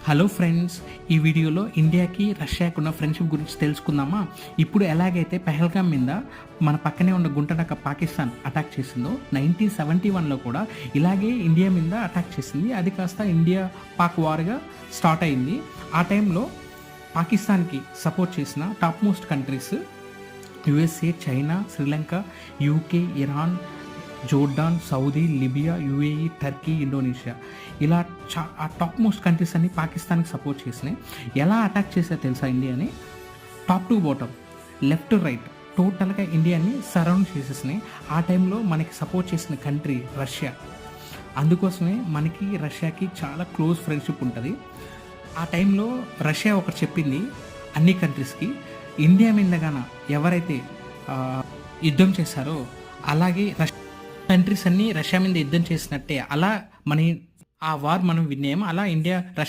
Hello friends, ఈ వీడియోలో ఇండియాకి రష్యాకి ఉన్న ఫ్రెండ్షిప్ గురించి తెలుసుకుందామా. ఇప్పుడు ఎలాగైతే పెహల్గాం మీద మన పక్కనే ఉన్న గుంటనక్క పాకిస్తాన్ అటాక్ చేసిందో 1971లో కూడా ఇలాగే ఇండియా మీద అటాక్ చేసింది. అది కాస్త ఇండియా పాక్ వార్గా స్టార్ట్ అయింది. ఆ టైంలో పాకిస్తాన్కి సపోర్ట్ చేసిన top most countries USA, China, Sri Lanka, UK, Iran, Jordan, Saudi, Libya, UAE, Turkey, Indonesia ఇలా ఆ టాప్ మోస్ట్ కంట్రీస్ అన్ని పాకిస్తాన్కి సపోర్ట్ చేసినాయి. ఎలా అటాక్ చేసారో తెలుసా ఇండియాని? Top to bottom, left right టోటల్గా ఇండియాని సరౌండ్ చేసేసినాయి. ఆ టైంలో మనకి సపోర్ట్ చేసిన కంట్రీ రష్యా. అందుకోసమే మనకి రష్యాకి చాలా క్లోజ్ ఫ్రెండ్షిప్ ఉంటుంది. ఆ టైంలో రష్యా ఒకటి చెప్పింది అన్ని కంట్రీస్కి, ఇండియా మీదగాన ఎవరైతే యుద్ధం చేశారో అలాగే కంట్రీస్ అన్నీ రష్యా మీద యుద్ధం చేసినట్టే, అలా మన ఆ వార్ మనం విన్నాము. అలా ఇండియా